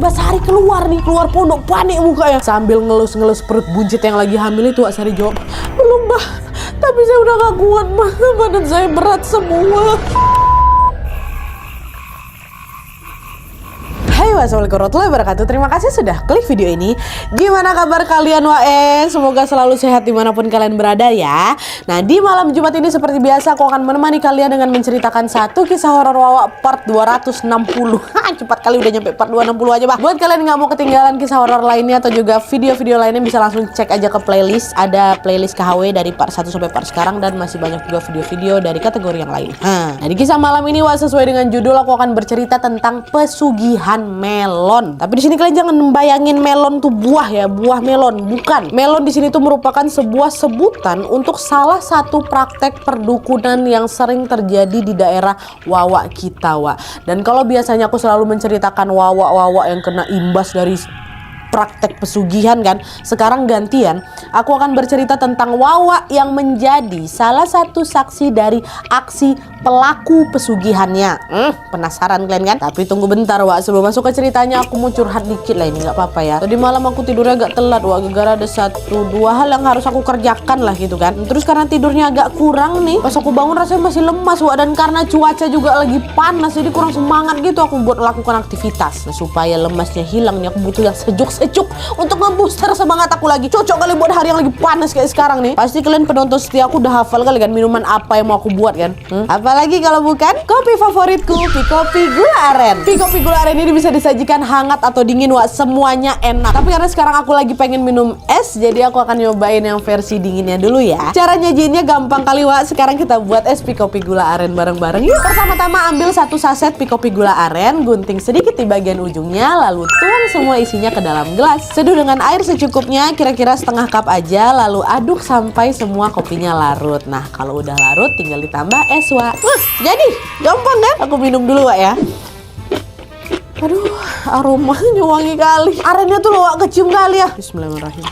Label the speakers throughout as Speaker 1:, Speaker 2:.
Speaker 1: tiba-tiba Sari keluar pondok, panik mukanya. Sambil ngelus-ngelus perut buncit yang lagi hamil itu, Sari jawab, belum Mbak, tapi saya udah gak kuat Mbak, badan saya berat semua. Assalamualaikum warahmatullahi wabarakatuh. Terima kasih sudah klik video ini. Gimana kabar kalian wae? Semoga selalu sehat dimanapun kalian berada ya. Nah, di malam Jumat ini seperti biasa aku akan menemani kalian dengan menceritakan satu kisah horor Wawa part 260. Cepat kali udah nyampe part 260 aja bah. Buat kalian yang gak mau ketinggalan kisah horor lainnya atau juga video-video lainnya, bisa langsung cek aja ke playlist. Ada playlist KHW dari part 1 sampai part sekarang, dan masih banyak juga video-video dari kategori yang lain. Nah, di kisah malam ini Wak, sesuai dengan judul, aku akan bercerita tentang pesugihan melon. Tapi di sini kalian jangan membayangin melon tuh buah ya, buah melon, bukan. Melon di sini tuh merupakan sebuah sebutan untuk salah satu praktek perdukunan yang sering terjadi di daerah Wawa kita, Wak. Dan kalau biasanya aku selalu menceritakan Wawa yang kena imbas dari praktek pesugihan kan, sekarang gantian aku akan bercerita tentang Wawa yang menjadi salah satu saksi dari aksi pelaku pesugihannya. Penasaran kalian kan? Tapi tunggu bentar Wak, sebelum masuk ke ceritanya aku mau curhat dikit lah, ini nggak apa-apa ya. Tadi malam aku tidurnya agak telat Wak, gara-gara ada 1-2 hal yang harus aku kerjakan lah gitu kan. Terus karena tidurnya agak kurang nih, pas aku bangun rasanya masih lemas Wak, dan karena cuaca juga lagi panas jadi kurang semangat gitu aku buat melakukan aktivitas. Nah, supaya lemasnya hilang nih aku butuh yang sejuk untuk ngebooster semangat aku lagi. Cocok kali buat hari yang lagi panas kayak sekarang nih. Pasti kalian penonton setia aku udah hafal kali kan minuman apa yang mau aku buat kan. Apalagi kalau bukan kopi favoritku, Pikopi Gula Aren. Pikopi Gula Aren ini bisa disajikan hangat atau dingin Wak, semuanya enak. Tapi karena sekarang aku lagi pengen minum es, jadi aku akan nyobain yang versi dinginnya dulu ya. Cara nyajiinnya gampang kali Wak. Sekarang kita buat es Pikopi Gula Aren bareng-bareng yuk. Pertama-tama ambil 1 saset Pikopi Gula Aren, gunting sedikit di bagian ujungnya, lalu tuang semua isinya ke dalam gelas. Seduh dengan air secukupnya, kira-kira setengah cup aja, lalu aduk sampai semua kopinya larut. Nah, kalau udah larut tinggal ditambah es Wak. Jadi gampang kan? Aku minum dulu Wak ya. Aduh, aromanya wangi kali. Arennya tuh loh Wak, kecium kali ya. Bismillahirrahmanirrahim.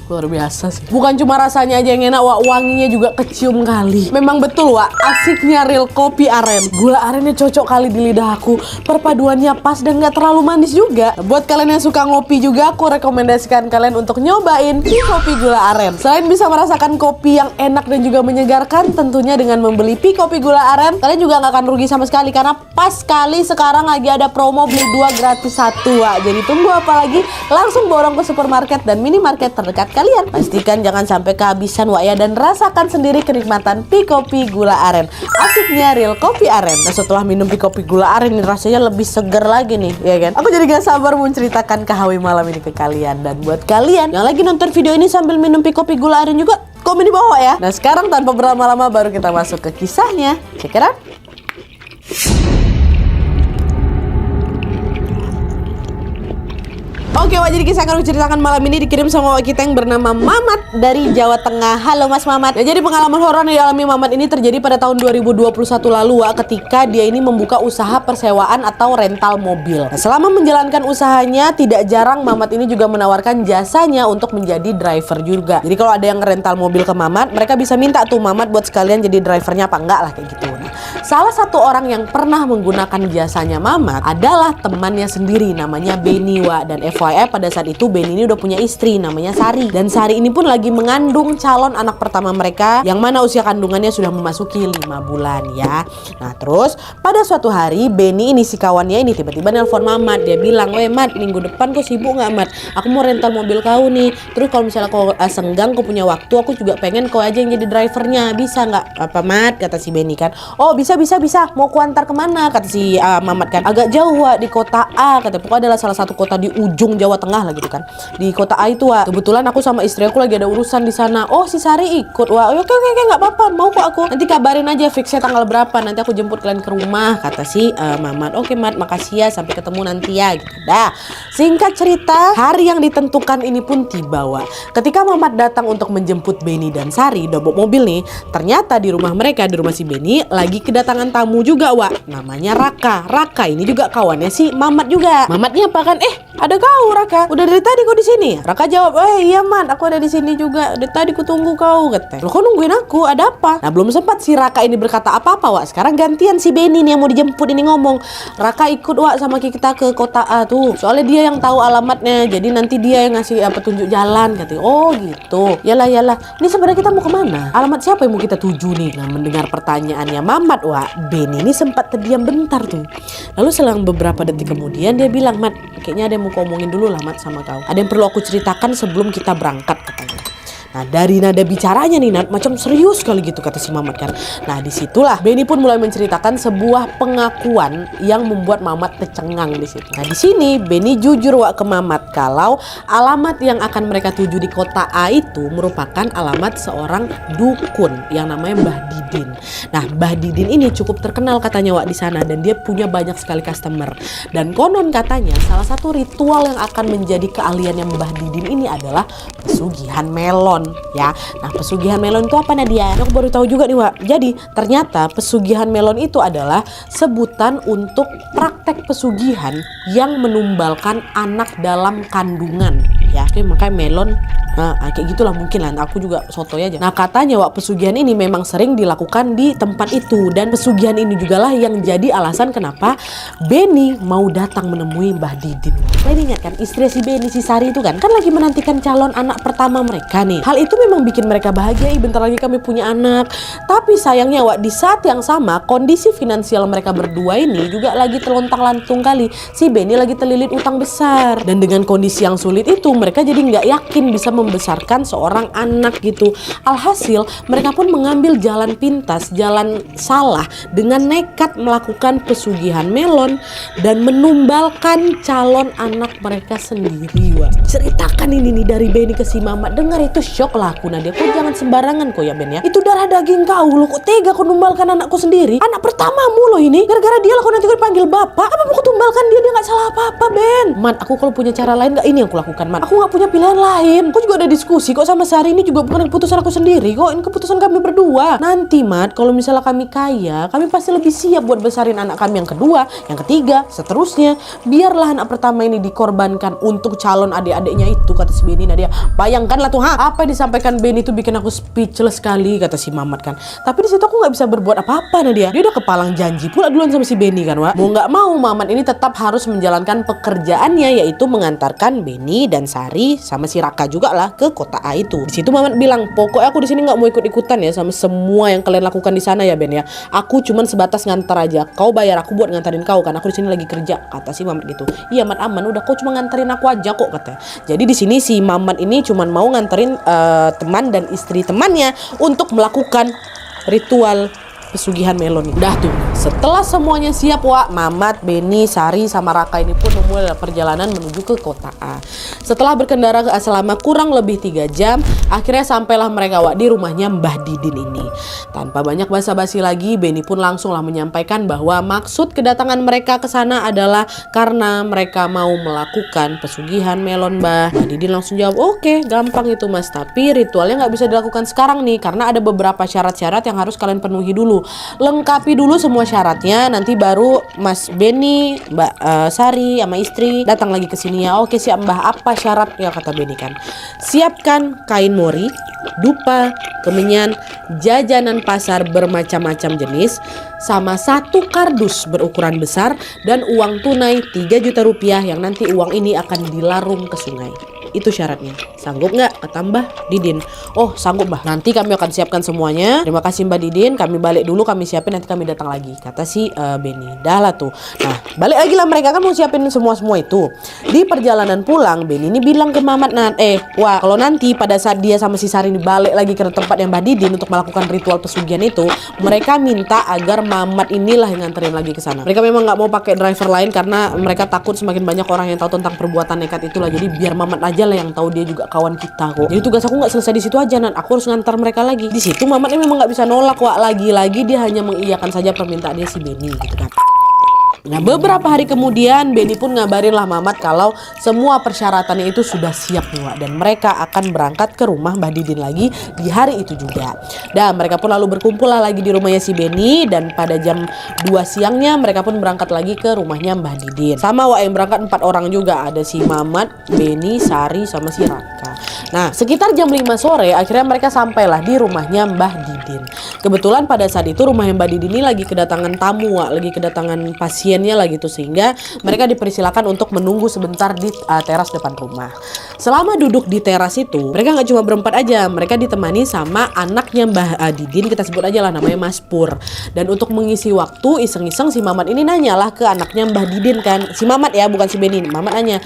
Speaker 1: Luar biasa sih. Bukan cuma rasanya aja yang enak Wak, wanginya juga kecium kali. Memang betul Wak, asiknya real kopi aren. Gula arennya cocok kali di lidah aku. Perpaduannya pas dan gak terlalu manis juga. Buat kalian yang suka ngopi juga, aku rekomendasikan kalian untuk nyobain Pikopi Gula Aren. Selain bisa merasakan kopi yang enak dan juga menyegarkan, tentunya dengan membeli Pikopi Gula Aren, kalian juga gak akan rugi sama sekali. Karena pas sekali sekarang lagi ada promo beli 2 gratis 1 Wak. Jadi tunggu apa lagi? Langsung borong ke supermarket dan minimarket terdekat kalian. Pastikan jangan sampai kehabisan Wak ya, dan rasakan sendiri kenikmatan Pikopi Gula Aren. Asiknya real kopi aren. Nah, setelah minum Pikopi Gula Aren ini rasanya lebih seger lagi nih ya kan. Aku jadi gak sabar menceritakan KHW malam ini ke kalian. Dan buat kalian yang lagi nonton video ini sambil minum Pikopi Gula Aren juga, komen di bawah ya. Nah, sekarang tanpa berlama-lama baru kita masuk ke kisahnya. Check it out. Oke Wak, jadi kisah yang aku ceritakan malam ini dikirim sama Wak kita yang bernama Mamat dari Jawa Tengah. Halo Mas Mamat. Ya, jadi pengalaman horor yang dialami Mamat ini terjadi pada tahun 2021 lalu Wak, ketika dia ini membuka usaha persewaan atau rental mobil. Nah, selama menjalankan usahanya, tidak jarang Mamat ini juga menawarkan jasanya untuk menjadi driver juga. Jadi kalau ada yang rental mobil ke Mamat, mereka bisa minta tuh Mamat buat sekalian jadi drivernya apa enggak lah kayak gitu. Nah, salah satu orang yang pernah menggunakan jasanya Mamat adalah temannya sendiri, namanya Beni Wak. Dan FYI pada saat itu Beni ini udah punya istri namanya Sari, dan Sari ini pun lagi mengandung calon anak pertama mereka, yang mana usia kandungannya sudah memasuki 5 bulan ya. Nah, terus pada suatu hari Beni ini, si kawannya ini, tiba-tiba nelpon Mamat. Dia bilang, "Weh Mat, minggu depan kau sibuk nggak Mat? Aku mau rental mobil kau nih. Terus kalau misalnya kau senggang, kau punya waktu, aku juga pengen kau aja yang jadi drivernya. Bisa nggak?" "Apa Mat?" kata si Beni kan. "Oh bisa. Mau kuantar kemana?" kata si Mamat kan. "Agak jauh Wak, di kota A," kata. "Pokoknya adalah salah satu kota di ujung Jawa Tengah lah gitu kan. Di kota A itu Wak. Kebetulan aku sama istri aku lagi ada urusan di sana." "Oh, si Sari ikut Wak." "Oke, nggak apa-apa, mau kok aku. Nanti kabarin aja fixnya tanggal berapa, nanti aku jemput kalian ke rumah," kata si Mamat. "Oke Mat, makasih ya, sampai ketemu nanti ya." Gitu. Dah. Singkat cerita, hari yang ditentukan ini pun tiba Wak. Ketika Mamat datang untuk menjemput Beni dan Sari, udah bawa mobil nih, ternyata di rumah mereka, di rumah si Beni, lagi kedatangan tamu juga, Wak. Namanya Raka. Raka ini juga kawannya si Mamat juga. Mamatnya apa kan? Ada kau Raka. Udah dari tadi kau di sini? Raka jawab, iya Mat, aku ada di sini juga. Dari tadi ku tunggu kau, katanya. Loh, kau nungguin aku? Ada apa? Nah, belum sempat si Raka ini berkata apa-apa, Wak. Sekarang gantian si Benny nih yang mau dijemput ini ngomong. Raka ikut, Wak, sama kita ke kota A tuh. Soalnya dia yang tahu alamatnya. Jadi nanti dia yang ngasih petunjuk jalan, katanya. Oh gitu. Yalah. Ini sebenarnya kita mau kemana? Alamat siapa yang mau kita tuju nih? Nah, mendengar pertanyaannya Mamat, Wak, Benny ini sempat terdiam bentar tuh. Lalu selang beberapa detik kemudian dia bilang, Mat, kayaknya ada yang mau ngomongin dulu lah, Mat, sama kau. Ada yang perlu aku ceritakan sebelum kita berangkat, katanya. Nah, dari nada bicaranya nih, Nat, macam serius kali gitu kata si Mamat kan. Nah, disitulah Benny pun mulai menceritakan sebuah pengakuan yang membuat Mamat tercengang di situ. Nah, di sini Benny jujur, Wak, ke Mamat kalau alamat yang akan mereka tuju di kota A itu merupakan alamat seorang dukun yang namanya Mbah Didin. Nah, Mbah Didin ini cukup terkenal katanya, Wak, di sana, dan dia punya banyak sekali customer. Dan konon katanya salah satu ritual yang akan menjadi keahliannya Mbah Didin ini adalah pesugihan melon. Ya, nah pesugihan melon itu apa, Nadia? Aku baru tahu juga nih, Wak. Jadi ternyata pesugihan melon itu adalah sebutan untuk praktek pesugihan yang menumbalkan anak dalam kandungan. Ya, oke, makanya melon. Nah, kayak gitulah mungkin lah. Aku juga sotoy aja. Nah, katanya, Wak, pesugihan ini memang sering dilakukan di tempat itu, dan pesugihan ini juga lah yang jadi alasan kenapa Benny mau datang menemui Mbah Didin. Kalian ingat kan istri si Benny, si Sari itu kan lagi menantikan calon anak pertama mereka nih. Hal itu memang bikin mereka bahagia. Bentar lagi kami punya anak. Tapi sayangnya, Wak, di saat yang sama kondisi finansial mereka berdua ini juga lagi terlontang-lantung kali. Si Benny lagi terlilit utang besar, dan dengan kondisi yang sulit itu mereka jadi nggak yakin bisa membesarkan seorang anak gitu. Alhasil mereka pun mengambil jalan pintas, jalan salah, dengan nekat melakukan pesugihan melon dan menumbalkan calon anak mereka sendiri, Wak. Ceritakan ini nih dari Benny ke si Mamat. Dengar itu shock lah aku, Nadia. Kok jangan sembarangan kok ya, Ben ya. Itu darah daging kau loh, kok tega kau numbalkan anakku sendiri. Anak pertamamu loh ini. Gara-gara dia lah kau nanti kau dipanggil bapak. Apa mau kau tumbalkan dia nggak salah apa-apa, Ben. Mat, aku kalau punya cara lain nggak ini yang aku lakukan, Mat. Aku nggak punya pilihan lain. Aku juga ada diskusi kok sama Sari, ini juga bukan keputusan aku sendiri kok. Ini keputusan kami berdua. Nanti, Mat, kalau misalnya kami kaya, kami pasti lebih siap buat besarin anak kami yang kedua, yang ketiga, seterusnya. Biarlah anak pertama ini dikorbankan untuk calon adik-adiknya itu, kata si Benny. Nadia, bayangkanlah tuh, apa yang disampaikan Benny itu bikin aku speechless sekali, kata si Mamat kan. Tapi di situ aku nggak bisa berbuat apa-apa, Nadia. Dia udah kepalang janji pula duluan sama si Benny kan, Wak. Mau nggak mau Mamat ini tetap harus menjalankan pekerjaannya, yaitu mengantarkan Benny dan Sari sama si Raka juga lah ke kota A itu. Di situ Mamat bilang, pokoknya aku di sini nggak mau ikut-ikutan ya sama semua yang kalian lakukan di sana ya, Ben ya. Aku cuman sebatas ngantar aja. Kau bayar aku buat ngantarin kau kan. Aku di sini lagi kerja, kata si Mamat gitu. Iya, Mat, aman. Udah, kau cuma nganterin aku aja kok, katanya. Jadi di sini si Mamat ini cuman mau nganterin teman dan istri temannya untuk melakukan ritual pesugihan melon. Udah tuh, setelah semuanya siap, Wak, Mamat, Benny, Sari, sama Raka ini pun memulai perjalanan menuju ke kota A. Setelah berkendara selama kurang lebih 3 jam, akhirnya sampailah mereka, Wak, di rumahnya Mbah Didin ini. Tanpa banyak basa-basi lagi, Benny pun langsunglah menyampaikan bahwa maksud kedatangan mereka ke sana adalah karena mereka mau melakukan pesugihan melon, Mbah. Mbah Didin langsung jawab, oke, gampang itu, Mas. Tapi ritualnya nggak bisa dilakukan sekarang nih, karena ada beberapa syarat-syarat yang harus kalian penuhi dulu. Lengkapi dulu semua syaratnya, nanti baru Mas Benny, Mbak Sari sama istri datang lagi ke sini ya. Oke, siap, Mbah. Apa syarat ya, kata Benny kan? Siapkan kain mori, dupa, kemenyan, jajanan pasar bermacam-macam jenis, sama 1 kardus berukuran besar, dan uang tunai 3 juta rupiah yang nanti uang ini akan dilarung ke sungai. Itu syaratnya. Sanggup nggak? Kata Mbah Didin. Oh, sanggup, Mbah. Nanti kami akan siapkan semuanya. Terima kasih, Mbah Didin. Kami balik dulu, kami siapin, nanti kami datang lagi, kata si Benny. Dah lah tuh. Nah, balik lagi lah, mereka kan mau siapin semua itu. Di perjalanan pulang, Benny ini bilang ke Mamat, wah, kalau nanti pada saat dia sama si Sari ini balik lagi ke tempat yang Mbah Didin untuk melakukan ritual pesugihan itu, mereka minta agar Mamat inilah yang nganterin lagi ke sana. Mereka memang nggak mau pakai driver lain karena mereka takut semakin banyak orang yang tahu tentang perbuatan nekat itulah. Jadi biar Mamat aja lah yang tahu, dia juga kawan kita kok. Jadi tugas aku nggak selesai di situ aja, Nan. Aku harus ngantar mereka lagi. Di situ Mamatnya memang nggak bisa nolak, Wak. Lagi-lagi dia hanya mengiyakan saja permintaan dia si Benny gitu kan. Nah, beberapa hari kemudian Benny pun ngabarin lah Mamat kalau semua persyaratannya itu sudah siap nih Wak, dan mereka akan berangkat ke rumah Mbah Didin lagi di hari itu juga. Dan mereka pun lalu berkumpul lah lagi di rumahnya si Benny, dan pada jam 2 siangnya mereka pun berangkat lagi ke rumahnya Mbah Didin. Sama Wak, yang berangkat 4 orang juga, ada si Mamat, Benny, Sari sama si Raka. Nah, sekitar jam 5 sore akhirnya mereka sampailah di rumahnya Mbah Didin. Kebetulan pada saat itu rumahnya Mbah Didin ini lagi kedatangan tamu Wak, lagi kedatangan pasiennya lah gitu, sehingga mereka dipersilakan untuk menunggu sebentar di teras depan rumah. Selama duduk di teras itu, mereka nggak cuma berempat aja, mereka ditemani sama anaknya Mbah Didin, kita sebut aja lah namanya Mas Pur. Dan untuk mengisi waktu iseng-iseng si Mamat ini nanyalah ke anaknya Mbah Didin kan, si Mamat ya, bukan si Benny. Mamat nanya,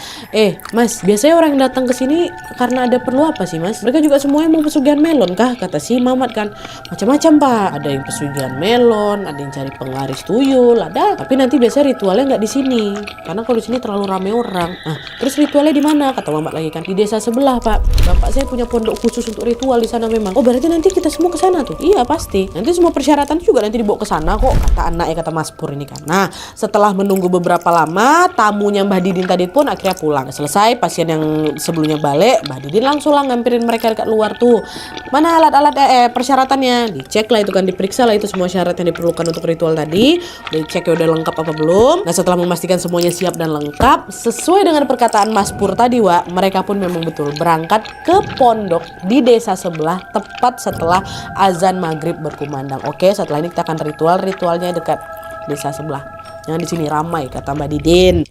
Speaker 1: Mas, biasanya orang yang datang ke sini karena ada perlu apa sih Mas? Mereka juga semuanya mau pesugihan melon kah? Kata si Mamat kan. Macam-macam Pak, ada yang pesugihan melon, ada yang cari penglaris tuyul, ada. Tapi nanti biasanya ritualnya nggak di sini, karena kalau di sini terlalu rame orang. Nah, terus ritualnya di mana? Kata Mamat lagi kan, di desa sebelah Pak. Bapak saya punya pondok khusus untuk ritual di sana memang. Oh, berarti nanti kita semua ke sana tuh? Iya pasti. Nanti semua persyaratan juga nanti dibawa ke sana kok, kata anaknya, kata Mas Pur ini kan. Nah, setelah menunggu beberapa lama, tamunya Mbah Didin tadi pun akhirnya pulang. Selesai pasien yang sebelumnya balik, Mbah Didin langsung lah ngampirin mereka dekat luar tuh. Mana alat-alat persyaratannya? Dicek lah itu kan, diperiksa lah itu semua syarat yang diperlukan untuk ritual tadi. Dicek ya udah lengkap apa belum. Nah, setelah memastikan semuanya siap dan lengkap sesuai dengan perkataan Mas Pur tadi Wak, mereka pun memang betul berangkat ke pondok di desa sebelah tepat setelah azan maghrib berkumandang. Oke, setelah ini kita akan ritualnya dekat desa sebelah. Jangan di sini ramai, kata Mbah Didin.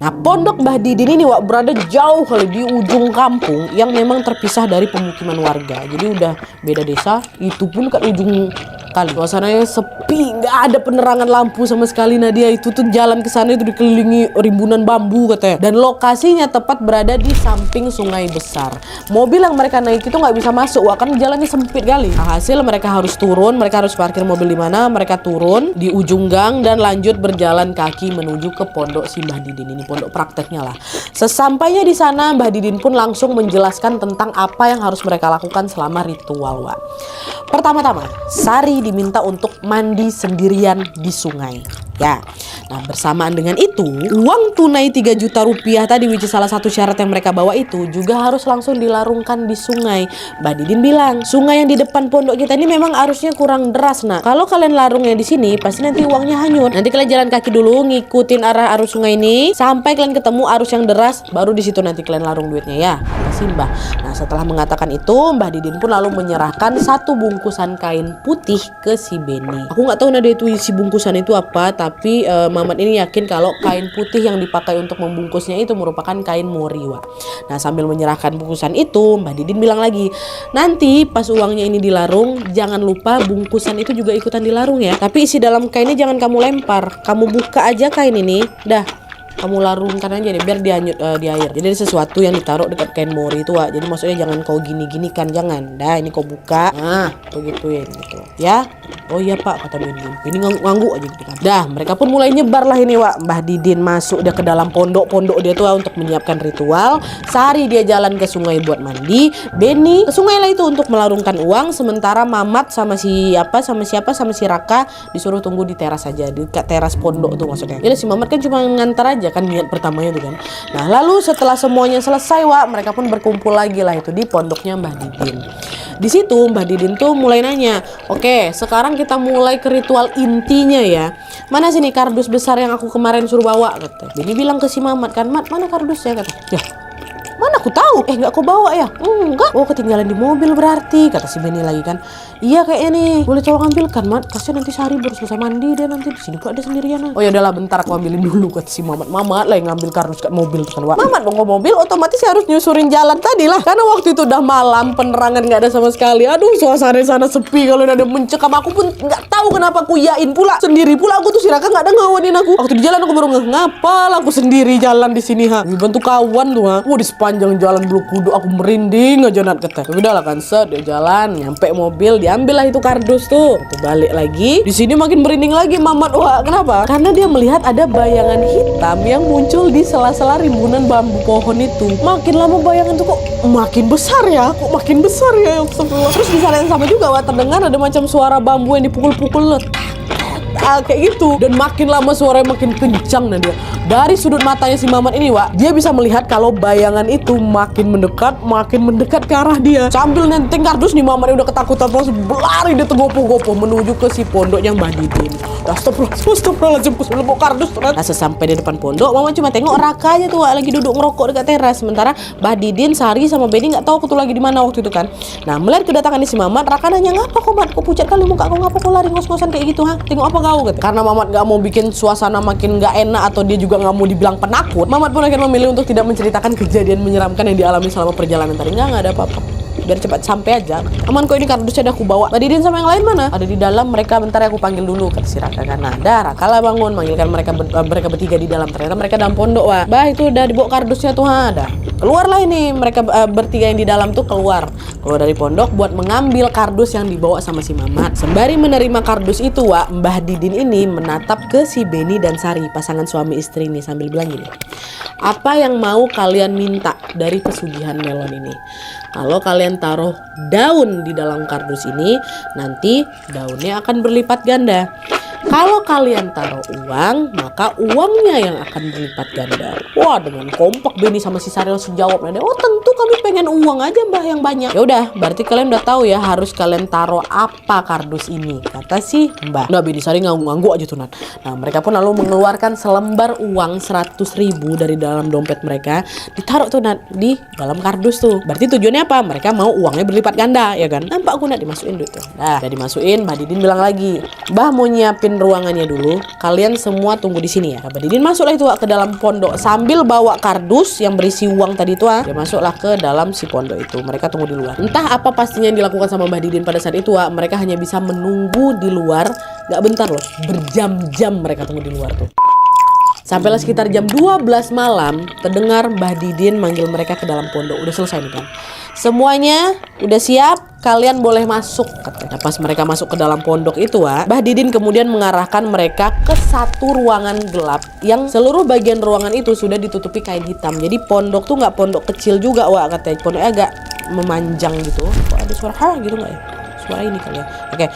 Speaker 1: Nah, pondok Mbah Didin ini Wak berada jauh kali di ujung kampung yang memang terpisah dari pemukiman warga. Jadi udah beda desa, itu pun ke ujung kali. Suasananya sepi, nggak ada penerangan lampu sama sekali. Nadia itu tuh jalan ke sana itu dikelilingi rimbunan bambu katanya. Dan lokasinya tepat berada di samping sungai besar. Mobil yang mereka naik itu nggak bisa masuk Wak, kan jalannya sempit kali. Nah, hasil mereka harus turun, mereka harus parkir mobil di mana? Mereka turun di ujung gang dan lanjut berjalan kaki menuju ke pondok si Mbah Didin ini, pondok prakteknya lah. Sesampainya di sana, Mbah Didin pun langsung menjelaskan tentang apa yang harus mereka lakukan selama ritual Wak. Pertama-tama, Sari diminta untuk mandi sendirian di sungai. Ya, nah bersamaan dengan itu, uang tunai 3 juta rupiah tadi, which is salah satu syarat yang mereka bawa itu, juga harus langsung dilarungkan di sungai. Mbah Didin bilang, sungai yang di depan pondok kita ini memang arusnya kurang deras nak. Kalau kalian larungnya di sini, pasti nanti uangnya hanyut. Nanti kalian jalan kaki dulu, ngikutin arah arus sungai ini, sampai kalian ketemu arus yang deras, baru di situ nanti kalian larung duitnya ya, kata Mbah. Nah, setelah mengatakan itu, Mbah Didin pun lalu menyerahkan 1 bungkusan kain putih ke si Benny. Aku nggak tahu nada itu isi bungkusan itu apa, tapi Mamat ini yakin kalau kain putih yang dipakai untuk membungkusnya itu merupakan kain mori Wak. Nah, sambil menyerahkan bungkusan itu, Mbah Didin bilang lagi, nanti pas uangnya ini dilarung, jangan lupa bungkusan itu juga ikutan dilarung ya. Tapi isi dalam kainnya jangan kamu lempar, kamu buka aja kain ini, dah kamu larungkan aja deh biar dihanyut di air. Jadi ada sesuatu yang ditaruh dekat kain mori itu Wak. Jadi maksudnya jangan kau gini-gini kan, jangan. Dah ini kau buka. Nah, begituin gitu. Ya. Oh iya Pak, kata Benny. Ini ngangguk aja gitu kan. Dah, mereka pun mulai nyebar lah ini Wak. Mbah Didin masuk dia ke dalam pondok dia tuh untuk menyiapkan ritual. Sari dia jalan ke sungai buat mandi. Benny ke sungai lah itu untuk melarungkan uang. Sementara Mamat sama si Raka disuruh tunggu di teras aja, di teras pondok tuh maksudnya. Jadi si Mamat kan cuma ngantar aja kan niat pertamanya tuh kan. Nah, lalu setelah semuanya selesai Wak, mereka pun berkumpul lagi lah itu di pondoknya Mbah Didin. Di situ Mbah Didin tuh mulai nanya, oke, sekarang kita mulai ke ritual intinya ya. Mana sini kardus besar yang aku kemarin suruh bawa, kata. Benny bilang ke si Mamat kan, Mat, mana kardusnya, kata. Ya, mana aku tahu? Enggak kau bawa ya? Enggak. Oh, ketinggalan di mobil berarti, kata si Benny lagi kan. Iya kayaknya nih. Boleh tolong ambilkan, Mat? Kasian nanti Sari baru selesai mandi dia nanti di sini kok ada sendirian. Oh ya udahlah bentar aku ambilin dulu, kata si Mamat. Mamat lah yang ngambil kardus kat mobil tuh kan, Wak. Mamat bawa mobil otomatis harus nyusurin jalan tadi lah. Karena waktu itu udah malam, penerangan nggak ada sama sekali. Aduh, suasana sana sepi kalau ada mencekam. Aku pun nggak tahu kenapa aku yain pula. Sendiri pula aku tuh, si Raka nggak ada ngawanin aku. Waktu di jalan aku baru ngapal aku sendiri jalan di sini ha. Dibantu kawan tuh ha. Di sepanjang jalan Blok Kudu aku merinding aja Nat, kata. Udah lah kan, set dia jalan, nyampe mobil, diambil lah itu kardus tuh. Aku balik lagi. Di sini makin merinding lagi Mamat. Wah, kenapa? Karena dia melihat ada bayangan hitam yang muncul di sela-sela rimbunan bambu pohon itu. Makin lama bayangan tuh kok makin besar ya. Kok makin besar ya. Terus di sana yang sama juga Wak, terdengar ada macam suara bambu yang dipukul-pukul. kayak gitu. Dan makin lama suaranya makin kencang Nadia. Dari sudut matanya si Mamat ini, Wak, dia bisa melihat kalau bayangan itu makin mendekat ke arah dia. Sambil nenteng kardus nih, Mamat udah ketakutan terus berlari dia tergopoh-gopoh menuju ke si pondoknya Mbah Didin. Astagfirullahaladzim, lepok kardus. Nah, sesampai di depan pondok, Mamat cuma tengok Raka aja tuh, Wak, lagi duduk ngerokok dekat teras. Sementara Mbah Didin, Sari sama Beni nggak tahu aku tuh lagi di mana waktu itu kan. Nah, melihat kedatangan si Mamat, Raka nanya, ngapa kok Mat? Kok pucat kali muka kau? Ngapa kau lari ngos-ngosan kayak gitu, ha? Tengok apa kau? Gitu. Karena Mamat nggak mau bikin suasana makin nggak enak atau dia juga nggak mau dibilang penakut, Mamat pun akhirnya memilih untuk tidak menceritakan kejadian menyeramkan yang dialami selama perjalanan tadi. Nggak ada apa-apa, biar cepat sampai aja. Aman kok, ini kardusnya udah aku bawa. Mbak Didin sama yang lain mana? Ada di dalam mereka, bentar ya aku panggil dulu, kata si Raka kan. Nah, ada Raka lah bangun, manggilkan mereka bertiga di dalam. Ternyata mereka dalam pondok, Wah. Bah, itu udah dibawa kardusnya tuh, ha, ada. Keluarlah ini mereka bertiga yang di dalam tuh keluar dari pondok buat mengambil kardus yang dibawa sama si Mamat. Sembari menerima kardus itu, Wak, Mbah Didin ini menatap ke si Beni dan Sari, pasangan suami istri ini, sambil bilang gini, apa yang mau kalian minta dari pesugihan melon ini? Kalau kalian taruh daun di dalam kardus ini, nanti daunnya akan berlipat ganda. Kalau kalian taruh uang, maka uangnya yang akan berlipat ganda. Wah, dengan kompak Beni sama si Sari langsung jawab, oh tentu kami pengen uang aja Mbah yang banyak. Ya udah, berarti kalian udah tahu ya harus kalian taruh apa kardus ini, kata si Mbah. Nah, Beni Sari ngangguk aja tuh, Nat. Nah, mereka pun lalu mengeluarkan selembar uang 100.000 dari dalam dompet mereka, ditaruh tuh, Nat, di dalam kardus tuh. Berarti tujuannya apa? Mereka mau uangnya berlipat ganda, ya kan? Nampak aku, Nat, dimasukin duit tuh. Nah, udah dimasukin, Mbah Didin bilang lagi, Mbah mau nyiapin ruangannya dulu, kalian semua tunggu di sini ya. Mbah Didin masuklah itu ke dalam pondok sambil bawa kardus yang berisi uang tadi itu. Dia masuklah ke dalam si pondok itu. Mereka tunggu di luar. Entah apa pastinya yang dilakukan sama Mbah Didin pada saat itu, mereka hanya bisa menunggu di luar. Gak bentar loh, berjam-jam mereka tunggu di luar tuh. Sampailah sekitar jam 12 malam, terdengar Mbah Didin manggil mereka ke dalam pondok. Udah selesai nih kan, semuanya udah siap, kalian boleh masuk, katanya. Pas mereka masuk ke dalam pondok itu, Mbah Didin kemudian mengarahkan mereka ke satu ruangan gelap yang seluruh bagian ruangan itu sudah ditutupi kain hitam. Jadi pondok tuh nggak pondok kecil juga, katanya. Pondoknya agak memanjang gitu. Kok ada suara gitu nggak ya? Suara ini kali ya. Oke,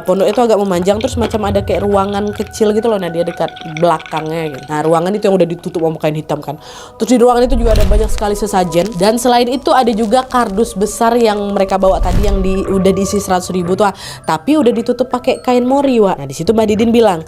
Speaker 1: pondok itu agak memanjang, terus macam ada kayak ruangan kecil gitu loh. Nah, dia dekat belakangnya gitu. Nah, ruangan itu yang udah ditutup sama kain hitam kan. Terus di ruangan itu juga ada banyak sekali sesajen, dan selain itu ada juga kardus besar yang mereka bawa tadi yang udah diisi 100.000 tuh, tapi udah ditutup pakai kain mori, Wak. Nah, di situ Mbah Didin bilang,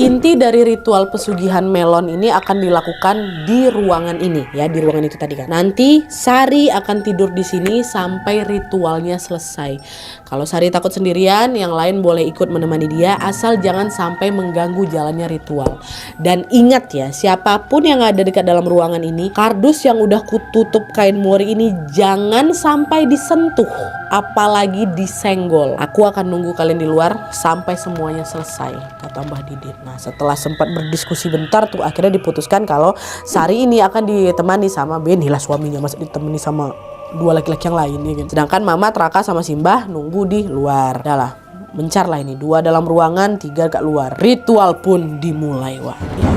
Speaker 1: inti dari ritual pesugihan melon ini akan dilakukan di ruangan ini ya, di ruangan itu tadi kan. Nanti Sari akan tidur di sini sampai ritualnya selesai. Kalau Sari takut sendirian, yang lain boleh ikut menemani dia, asal jangan sampai mengganggu jalannya ritual. Dan ingat ya, siapapun yang ada dekat dalam ruangan ini, kardus yang udah kututup kain mori ini jangan sampai disentuh, apalagi disenggol. Aku akan nunggu kalian di luar sampai semuanya selesai, kata Mbah Didin. Nah, setelah sempat berdiskusi bentar tuh, akhirnya diputuskan kalau Sari ini akan ditemani sama Beni lah, suaminya, masa ditemani sama dua laki-laki yang lain ya kan. Sedangkan Mamat, Raka sama Simbah nunggu di luar. Udahlah, mencar lah ini, 2 dalam ruangan, 3 kat luar. Ritual pun dimulai, Wak.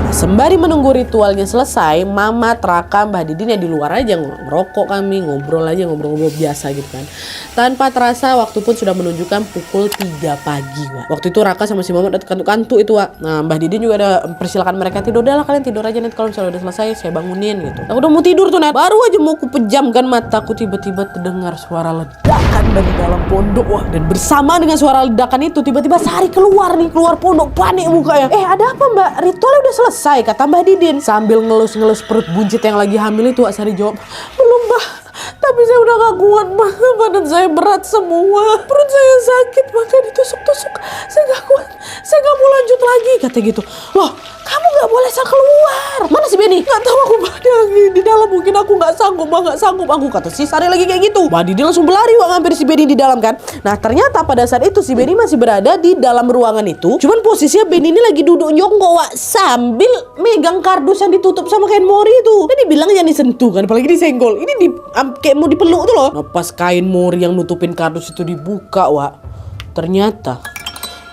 Speaker 1: Sembari menunggu ritualnya selesai, Mamat, Raka, Mbah Didin ya di luar aja ngerokok, kami ngobrol aja, ngobrol-ngobrol biasa gitu kan. Tanpa terasa waktu pun sudah menunjukkan pukul 3 pagi, Wak. Waktu itu Raka sama si Mamat udah kantuk-kantuk itu, Wak. Nah, Mbah Didin juga ada persilakan mereka tidur. Udahlah, kalian tidur aja, nanti kalau misalnya udah selesai saya bangunin gitu. Aku udah mau tidur tuh, Nat. Baru aja mau kupejamkan mataku, tiba-tiba terdengar suara ledakan dari dalam pondok, Wak. Dan bersama dengan suara ledakan itu tiba-tiba Sari keluar pondok, panik mukanya. Ada apa, Mbak? Ritualnya udah selesai, kata Mbah Didin. Sambil ngelus-ngelus perut buncit yang lagi hamil itu, Sari jawab, belum, Mbah. Tapi saya udah gak kuat, Mbah. Badan saya berat semua. Perut saya sakit, makanya ditusuk-tusuk. Saya gak kuat. Saya gak mau lanjut lagi, kata gitu. Loh, kamu gak boleh keluar. Mana si Beni? Gak tahu aku, Mbah. Di dalam mungkin aku gak sanggup, Mbah. Gak sanggup aku, kata si Sari lagi kayak gitu. Mbah Didin langsung berlari, Wak, ngambil si Beni di dalam kan. Nah, ternyata pada saat itu si Beni masih berada di dalam ruangan itu. Cuman posisinya Beni ini lagi duduk nyonggo, Wak, sambil megang kardus yang ditutup sama kain mori itu. Dan dibilang jangan disentuh kan, apalagi disenggol. Ini kayak mau dipeluk tuh loh. Nah, pas kain mori yang nutupin kardus itu dibuka, Wak, ternyata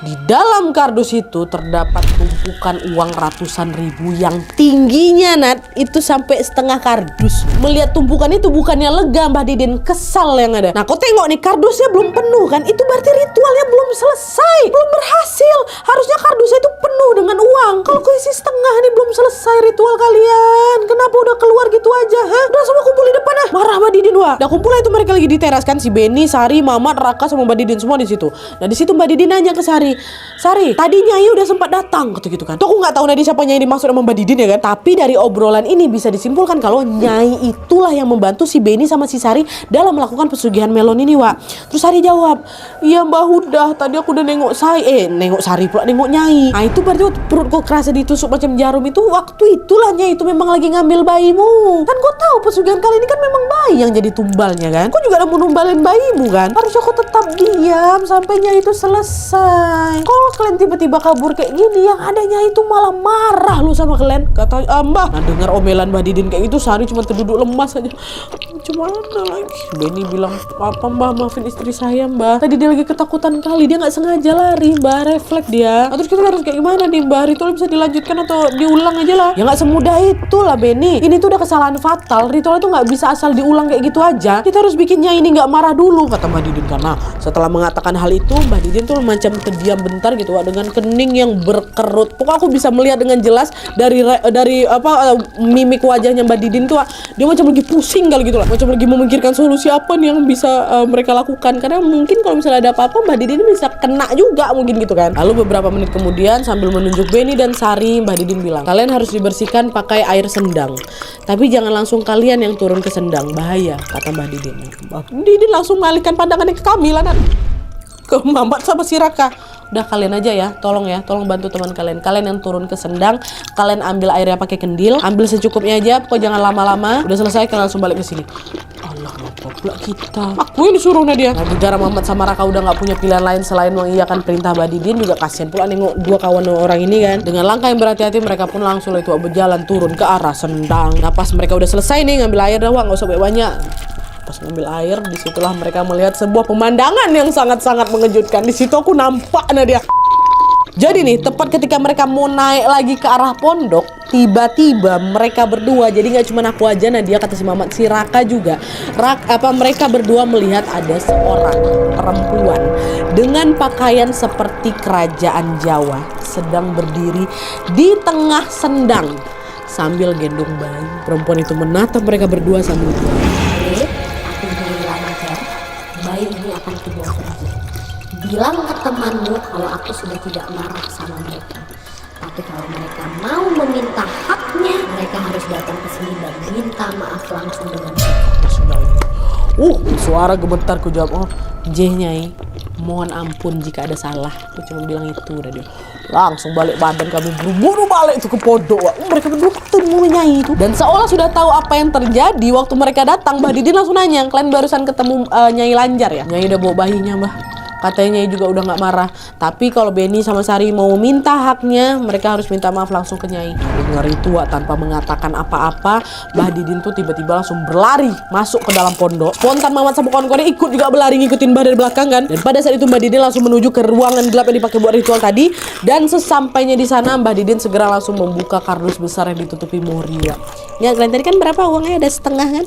Speaker 1: Di dalam kardus itu terdapat tumpukan uang ratusan ribu yang tingginya itu sampai setengah kardus. Melihat tumpukan itu bukannya lega, Mbah Didin kesal yang ada. Nah, kau tengok nih, kardusnya belum penuh kan? Itu berarti ritualnya belum selesai, belum berhasil. Harusnya kardusnya itu penuh dengan uang. Kalau kau isi setengah nih, belum selesai ritual kalian. Kenapa udah keluar gitu aja? Hah? Udah semua kumpul di depan ah. Marah Mbah Didin, wah. Udah kumpul itu mereka lagi di teras kan, si Beni, Sari, Mamat, Raka sama Mbah Didin semua di situ. Nah, di situ Mbah Didin nanya ke Sari, "Sari, tadi Nyai udah sempat datang," gitu kan. Tuh aku nggak tahu tadi siapa Nyai dimaksud sama Mbah Didin ya kan. Tapi dari obrolan ini bisa disimpulkan kalau Nyai itulah yang membantu si Beni sama si Sari dalam melakukan pesugihan melon ini, Wak. Terus Sari jawab, "Iya Mbah, udah. Tadi aku udah nengok nengok Sari pula, nengok Nyai." Nah, itu berarti perut kok kerasa ditusuk macam jarum itu waktu itulah Nyai itu memang lagi ngambil bayimu. Kan kau tahu pesugihan kali ini kan memang bayi yang jadi tumbalnya kan. Kau juga udah mau numbalin bayimu kan. Harusnya kau tetap diam sampai Nyai itu selesai. Kalau kalian tiba-tiba kabur kayak gini, yang adanya itu malah marah lu sama kalian. Kata Mbah. Nah, dengar omelan Mbah Didin kayak gitu, Sari cuma terduduk lemas aja. Gimana lagi? Beni bilang, "Apa Mbah, maafin istri saya Mbah. Tadi dia lagi ketakutan kali, dia nggak sengaja lari Mbah, refleks dia." Nah, terus kita harus kayak gimana nih Mbah? Ritual bisa dilanjutkan atau diulang aja lah? Ya nggak semudah itu lah Beni. Ini tuh udah kesalahan fatal. Ritual itu nggak bisa asal diulang kayak gitu aja. Kita harus bikinnya ini nggak marah dulu, kata Mbah Didin. Karena setelah mengatakan hal itu, Mbah Didin tuh macam terdiam bentar gitu, Wak, dengan kening yang berkerut. Pokoknya aku bisa melihat dengan jelas dari mimik wajahnya Mbah Didin tuh, Wak, dia macam lagi pusing kali gitu lah, macam lagi memikirkan solusi apa nih yang bisa mereka lakukan. Karena mungkin kalau misalnya ada apa-apa Mbah Didin bisa kena juga mungkin gitu kan. Lalu beberapa menit kemudian sambil menunjuk Beni dan Sari, Mbah Didin bilang, "Kalian harus dibersihkan pakai air sendang. Tapi jangan langsung kalian yang turun ke sendang, bahaya," kata Mbah Didin. Mbah Didin langsung mengalihkan pandangannya ke kami lah, ke Mamat sama si Raka. "Udah kalian aja ya, tolong bantu teman kalian. Kalian yang turun ke sendang, kalian ambil airnya pakai kendil, ambil secukupnya aja, pokoknya jangan lama-lama. Udah selesai kalian langsung balik ke sini." Allah, apa pula kita? Aku yang disuruh Nadia. Nah, gara Mamat sama Raka udah nggak punya pilihan lain selain mengiyakan perintah Mbah Didin, juga kasihan pula nengok dua kawan orang ini kan. Dengan langkah yang berhati-hati mereka pun langsung itu berjalan turun ke arah sendang. Nah, pas mereka udah selesai nih ngambil air dah, Wak, nggak usah banyak. Pas ngambil air, disitulah mereka melihat sebuah pemandangan yang sangat-sangat mengejutkan. Di situ aku nampak Nadia. Jadi nih, tepat ketika mereka mau naik lagi ke arah pondok, tiba-tiba mereka berdua, jadi nggak cuma aku aja, Nadia, kata si Mamat, si Raka juga. Mereka berdua melihat ada seorang perempuan dengan pakaian seperti kerajaan Jawa sedang berdiri di tengah sendang sambil gendong bayi. Perempuan itu menatap mereka berdua sambil bilang,
Speaker 2: "Bayi ini akan kubawa pergi. Bilang ke temanmu kalau aku sudah tidak marah sama mereka. Tapi kalau mereka mau meminta haknya, mereka harus datang ke sini dan minta maaf langsung dengan
Speaker 1: suara gemetar. Ku jawab, "Oh, Nyai, mohon ampun jika ada salah." Aku cuma bilang itu udah dia. Langsung balik badan kami, buru-buru balik itu ke pondok. Mereka berdua ketemu Nyai itu. Dan seolah sudah tahu apa yang terjadi waktu mereka datang, Mbah Didin langsung nanya, "Kalian barusan ketemu Nyai Lanjar ya?" Nyai udah bawa bayinya, Mbah. Katanya Nyai juga udah nggak marah. Tapi kalau Beni sama Sari mau minta haknya, mereka harus minta maaf langsung ke Nyai. Dengar itu, Wak, tanpa mengatakan apa-apa, Mbah Didin tuh tiba-tiba langsung berlari masuk ke dalam pondok. Spontan Mamat sama kawan-kawannya ikut juga berlari ngikutin Mbah dari belakang kan. Dan pada saat itu Mbah Didin langsung menuju ke ruangan gelap yang dipakai buat ritual tadi. Dan sesampainya di sana, Mbah Didin segera langsung membuka kardus besar yang ditutupi mori. Ya, kalian tadi kan berapa uangnya? Ada setengah kan?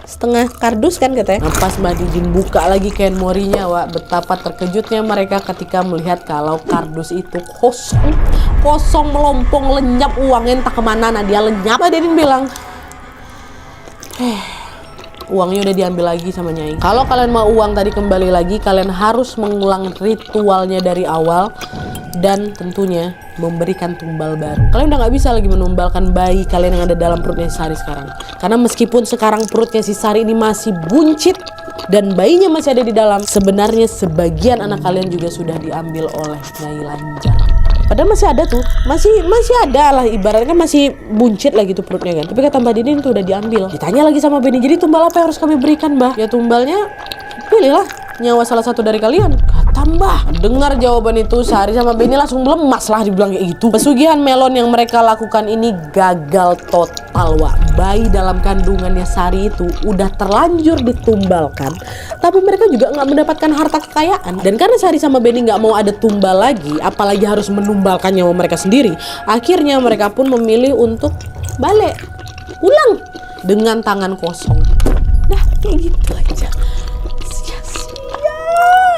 Speaker 1: Setengah kardus kan katanya. Nah, pas Mbah Didin buka lagi kain morinya, Wak, betapa terkejutnya mereka ketika melihat kalau kardus itu kosong melompong, lenyap uangnya entah kemana. Nah, dia lenyap. Mbah Didin bilang, uangnya udah diambil lagi sama Nyai. Kalau kalian mau uang tadi kembali lagi, kalian harus mengulang ritualnya dari awal dan tentunya memberikan tumbal baru. Kalian udah nggak bisa lagi menumbalkan bayi kalian yang ada dalam perutnya si Sari sekarang. Karena meskipun sekarang perutnya si Sari ini masih buncit dan bayinya masih ada di dalam, sebenarnya sebagian anak kalian juga sudah diambil oleh Nyai Lanjar. Padahal masih ada tuh, masih ada lah, ibaratnya masih buncit lah gitu perutnya kan. Tapi kata Mbah Didin tuh udah diambil. Ditanya lagi sama Beni, "Jadi tumbal apa yang harus kami berikan, Mbah?" "Ya tumbalnya, pilihlah nyawa salah satu dari kalian," kata Mbah. Dengar jawaban itu, Sari sama Beni langsung lemas lah, dibilang kayak gitu. Pesugihan melon yang mereka lakukan ini gagal total. total, Wak. Bayi dalam kandungannya Sari itu udah terlanjur ditumbalkan, tapi mereka juga nggak mendapatkan harta kekayaan. Dan karena Sari sama Benny nggak mau ada tumbal lagi, apalagi harus menumbalkan nyawa mereka sendiri, akhirnya mereka pun memilih untuk balik pulang dengan tangan kosong. Nah, kayak gitu aja.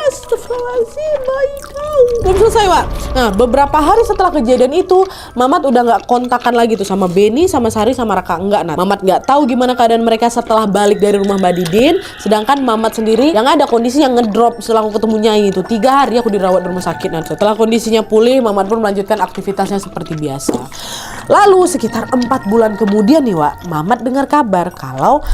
Speaker 1: Astagfirullahaladzim, bayi kau. Belum selesai, Wak. Nah, beberapa hari setelah kejadian itu, Mamat udah nggak kontakan lagi tuh sama Benny, sama Sari, sama Raka. Enggak, nah. Mamat nggak tahu gimana keadaan mereka setelah balik dari rumah Mbak Didin. Sedangkan Mamat sendiri yang ada kondisinya ngedrop setelah aku ketemu Nyai itu. 3 hari aku dirawat di rumah sakit. Nah, setelah kondisinya pulih, Mamat pun melanjutkan aktivitasnya seperti biasa. Lalu sekitar 4 bulan kemudian nih, Wak, Mamat dengar kabar kalau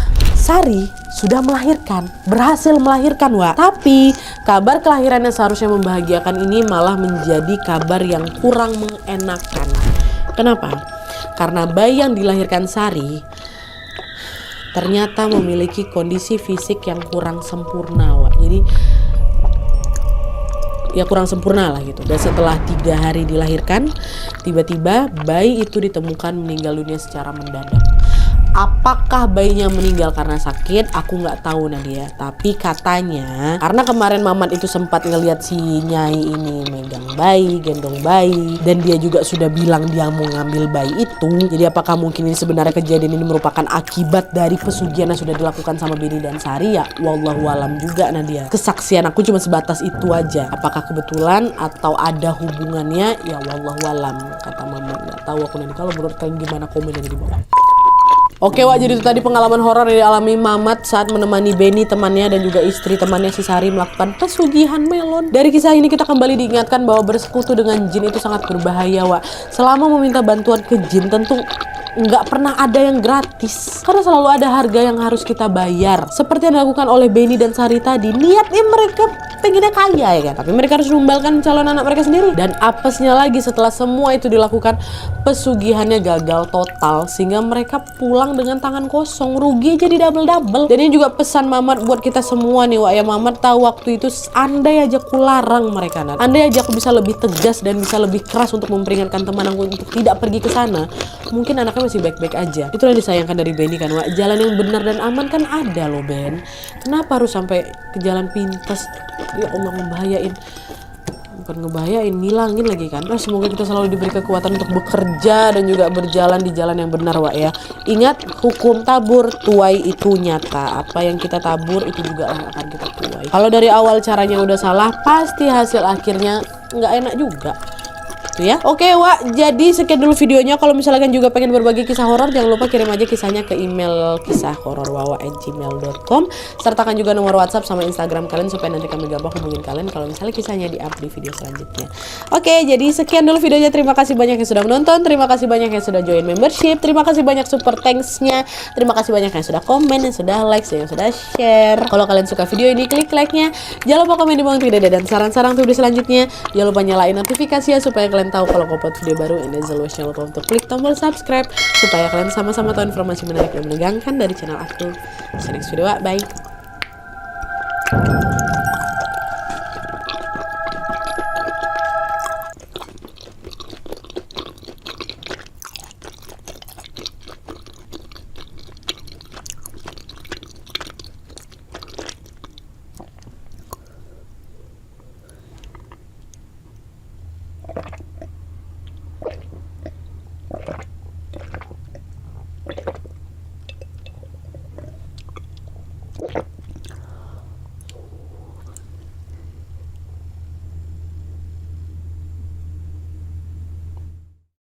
Speaker 1: Sari sudah melahirkan, berhasil melahirkan, Wak. Tapi kabar kelahiran yang seharusnya membahagiakan ini malah menjadi kabar yang kurang mengenakan. Kenapa? Karena bayi yang dilahirkan Sari ternyata memiliki kondisi fisik yang kurang sempurna, Wak. Jadi ya kurang sempurna lah gitu. Dan setelah 3 hari dilahirkan, tiba-tiba bayi itu ditemukan meninggal dunia secara mendadak. Apakah bayinya meninggal karena sakit? Aku nggak tahu, Nadia. Tapi katanya karena kemarin Mamat itu sempat ngelihat si Nyai ini megang bayi, gendong bayi, dan dia juga sudah bilang dia mau ngambil bayi itu. Jadi apakah mungkin ini sebenarnya kejadian ini merupakan akibat dari pesugihan yang sudah dilakukan sama Benny dan Sari? Ya wallahu alam juga, Nadia. Kesaksian aku cuma sebatas itu aja. Apakah kebetulan atau ada hubungannya? Ya wallahu alam, kata Mamat. Nggak tahu aku, Nadia. Kalau menurut kalian gimana, komen aja di bawah. Oke, Wak, jadi itu tadi pengalaman horor yang dialami Mamat saat menemani Benny temannya dan juga istri temannya si Sari melakukan pesugihan melon. Dari kisah ini kita kembali diingatkan bahwa bersekutu dengan jin itu sangat berbahaya, Wak. Selama meminta bantuan ke jin tentu nggak pernah ada yang gratis, karena selalu ada harga yang harus kita bayar. Seperti yang dilakukan oleh Benny dan Sari tadi, niatnya mereka pengennya kaya ya kan, tapi mereka harus numbalkan calon anak mereka sendiri. Dan apesnya lagi setelah semua itu dilakukan, pesugihannya gagal total sehingga mereka pulang dengan tangan kosong, rugi jadi double-double. Dan ini juga pesan Mamat buat kita semua nih, Wak. Ya, Mamat tahu waktu itu andai aja ku larang mereka, andai aja aku bisa lebih tegas dan bisa lebih keras untuk memperingatkan teman aku untuk tidak pergi ke sana, mungkin anaknya masih baik-baik aja. Itulah disayangkan dari Benny kan, Wak. Jalan yang benar dan aman kan ada loh, Ben. Kenapa harus sampai ke jalan pintas? Ya Allah, ngebahayain. Bukan ngebahayain, ngilangin lagi kan. Nah, semoga kita selalu diberi kekuatan untuk bekerja dan juga berjalan di jalan yang benar, Wak, ya. Ingat, hukum tabur tuai itu nyata. Apa yang kita tabur itu juga akan kita tuai. Kalau dari awal caranya udah salah, pasti hasil akhirnya nggak enak juga. Ya. Oke, Wak, jadi sekian dulu videonya. Kalau misalnya kalian juga pengen berbagi kisah horor, jangan lupa kirim aja kisahnya ke email kisahhororwawa@gmail.com. sertakan juga nomor WhatsApp sama Instagram kalian supaya nanti kami gampang hubungin kalian kalau misalnya kisahnya di-up di video selanjutnya. Oke, jadi sekian dulu videonya. Terima kasih banyak yang sudah menonton, terima kasih banyak yang sudah join membership, terima kasih banyak super thanks-nya, terima kasih banyak yang sudah komen, yang sudah like, yang sudah share. Kalau kalian suka video ini, klik like-nya. Jangan lupa komen di bawah tidak ada dan saran-saran video selanjutnya. Jangan lupa nyalain notifikasinya supaya kalian tahu kalau aku upload video baru. And as always, jangan lupa untuk klik tombol subscribe supaya kalian sama-sama tahu informasi menarik dan menegangkan dari channel aku. See you next video, bye.